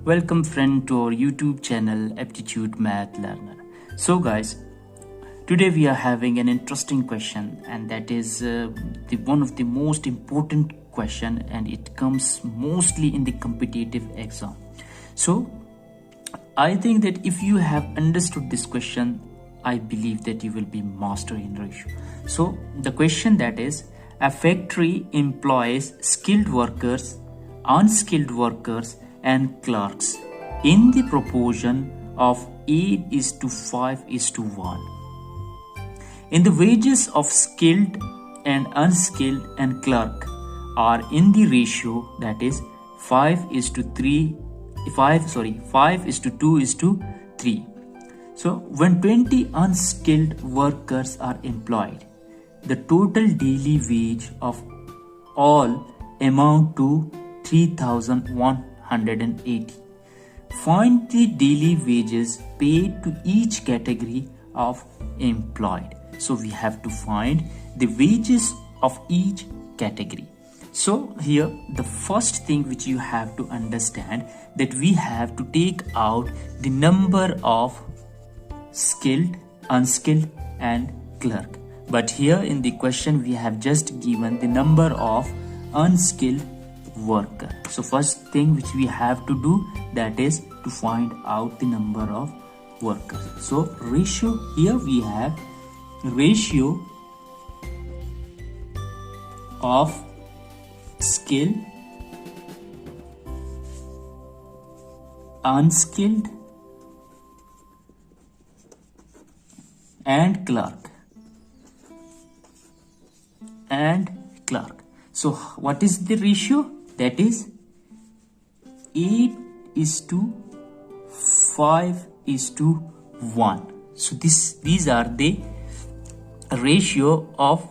Welcome friend to our YouTube channel Aptitude Math Learner. So guys, today we are having an interesting question, and that is one of the most important question, and it comes mostly in the competitive exam. So I think that if you have understood this question, I believe that you will be master in ratio. So the question that is, a factory employs skilled workers, unskilled workers and clerks in the proportion of 8:5:1. In the wages of skilled and unskilled and clerk are in the ratio that is 5:2:3. So when 20 unskilled workers are employed, the total daily wage of all amount to 3,180. Find the daily wages paid to each category of employed. So we have to find the wages of each category. So here the first thing which you have to understand, that we have to take out the number of skilled, unskilled and clerk. But here in the question we have just given the number of unskilled worker. So first thing which we have to do, that is to find out the number of workers. So ratio, here we have ratio of skilled, unskilled and clerk. So what is the ratio? That is 8:5:1. So these are the ratio of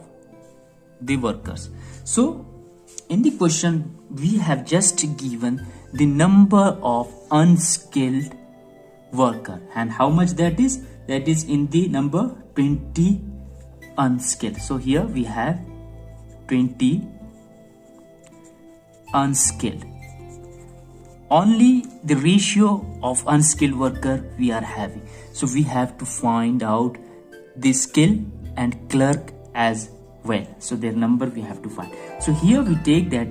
the workers. So in the question we have just given the number of unskilled worker, and how much that is in the number 20 unskilled. So here we have 20 unskilled. Only the ratio of unskilled worker we are having. So we have to find out the skill and clerk as well. So their number we have to find. So here we take that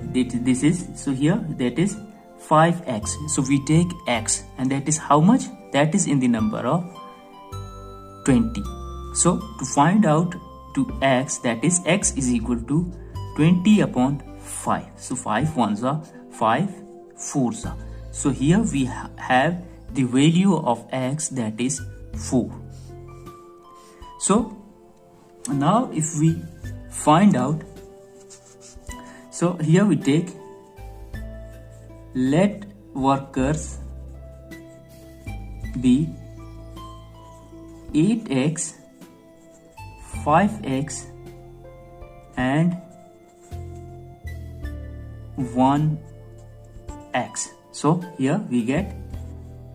this is, so here that is 5x. So we take x, and that is how much? That is in the number of 20. So to find out to x, that is x is equal to 20 upon 5. So 5 ones are 5 fours are. So here we have the value of x, that is 4. So now if we find out, so here we take, let workers be 8x, 5x and 1x. So here we get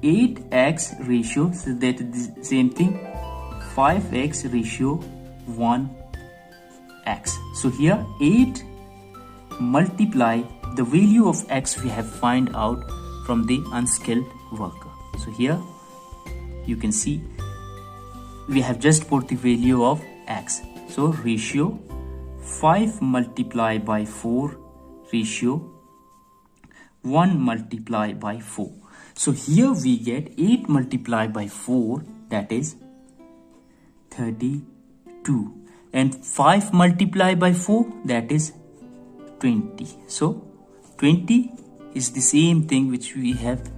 8x ratio, so that is the same thing, 5x ratio 1x. So here 8 multiply the value of x we have find out from the unskilled worker. So here you can see we have just put the value of x. So ratio 5 multiplied by 4 ratio 1 multiplied by 4. So here we get 8 multiplied by 4, that is 32, and 5 multiplied by 4, that is 20. So 20 is the same thing which we have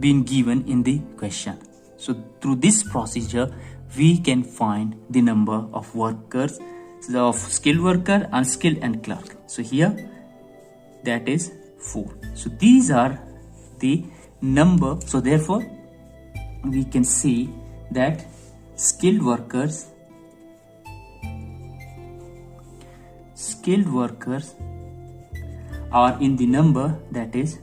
been given in the question. So through this procedure we can find the number of workers, of skilled worker, unskilled and clerk. So here that is 4. So these are the number. So therefore we can say that skilled workers are in the number that is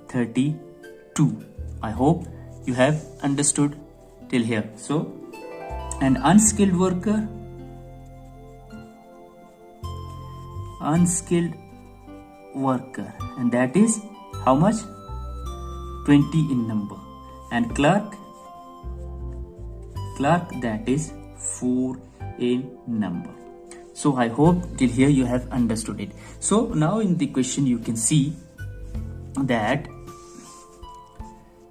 32. I hope you have understood till here. So an unskilled worker, and that is how much? 20 in number, and clerk that is 4 in number. So I hope till here you have understood it. So now in the question you can see that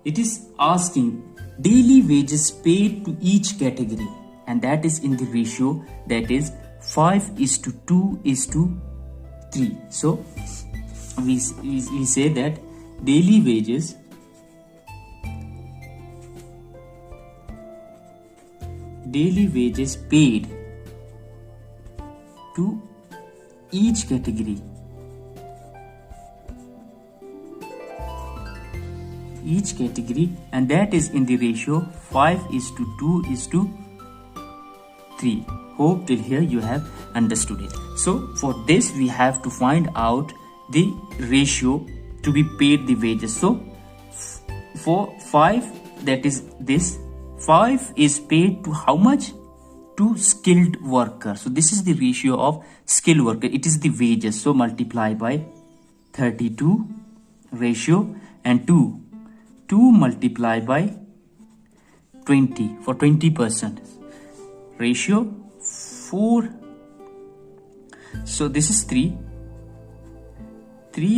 it is asking daily wages paid to each category, and that is in the ratio that is 5:2:3. So we say that daily wages paid to each category and that is in the ratio 5:2:3. Hope till here you have understood it. So for this we have to find out the ratio to be paid the wages. So for 5, that is this 5 is paid to how much? To skilled worker. So this is the ratio of skilled worker. It is the wages. So multiply by 32 ratio, and 2 multiply by 20 for 20% ratio 4. So this is 3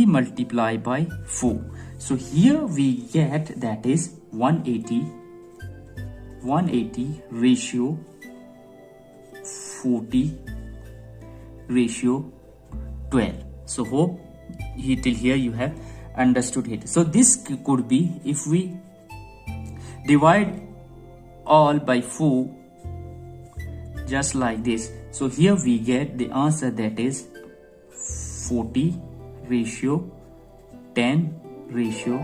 multiply by 4. So here we get that is 180 ratio 40 ratio 12. So hope till here you have understood it. So this could be, if we divide all by 4 just like this, so here we get the answer that is 40 ratio 10 ratio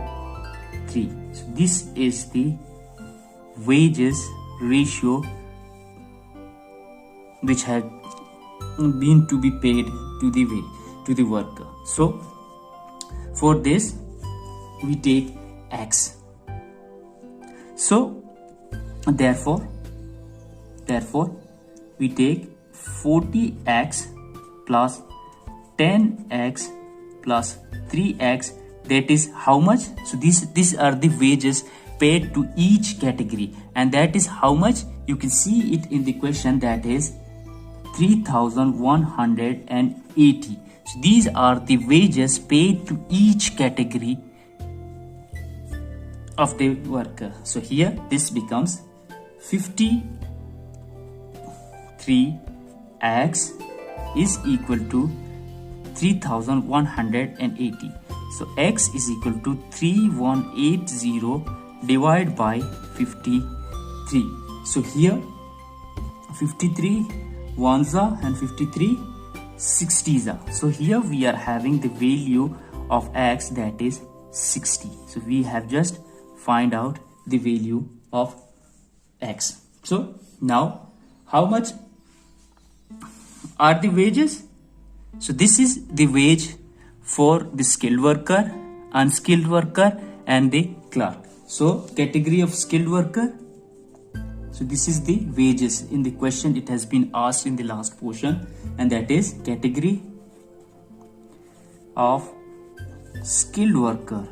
3. So this is the wages ratio which had been to be paid to the worker. So for this we take x. So therefore we take 40x plus 10x plus 3x, that is how much? So these are the wages paid to each category, and that is how much? You can see it in the question, that is 3,180. So these are the wages paid to each category of the worker. So here this becomes 53x is equal to 3,180. So x is equal to 3180 divided by 53. So here 53 ones are and 53 60s are. So here we are having the value of x, that is 60. So we have just find out the value of x. So now how much are the wages? So this is the wage for the skilled worker, unskilled worker and the clerk. So category of skilled worker. So this is the wages in the question. It has been asked in the last portion, and that is category of skilled worker.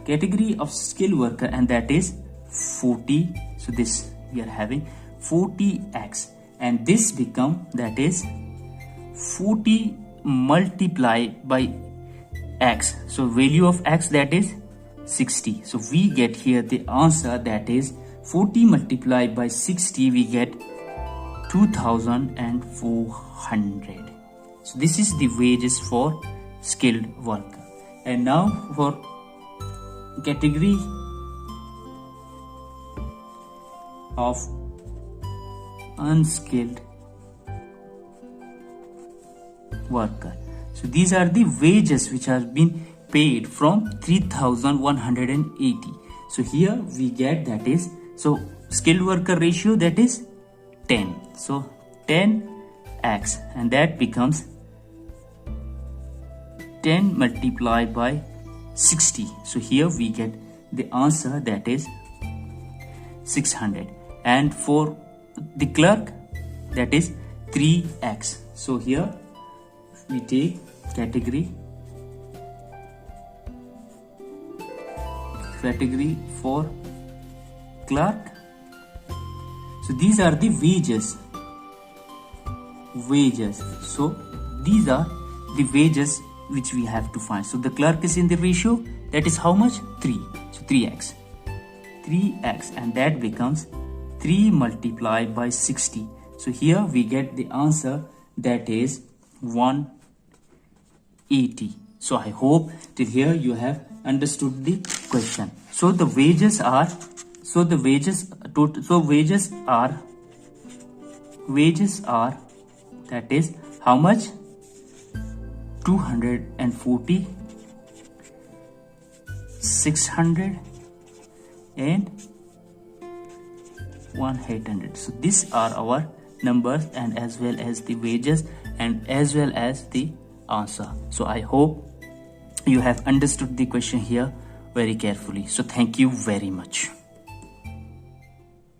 Category of skilled worker, and that is 40. So this we are having 40x, and this become, that is 40 multiplied by x. So value of x, that is 60. So we get here the answer, that is 40 multiplied by 60, we get 2,400. So this is the wages for skilled worker. And now for category of unskilled worker. So these are the wages which have been paid from 3,180. So here we get, that is, so skilled worker ratio, that is 10. So 10x, and that becomes 10 multiplied by 60. So here we get the answer, that is 600. And for the clerk, that is 3x. So here we take category category for clerk. So these are the wages. So these are the wages which we have to find. So the clerk is in the ratio, that is how much? 3. So 3x, and that becomes 3 multiplied by 60. So here we get the answer, that is 180. So I hope till here you have understood the question. So the wages are, that is how much? 240, 600 and 1800. So these are our numbers, and as well as the wages and as well as the answer. So I hope you have understood the question here very carefully. So thank you very much.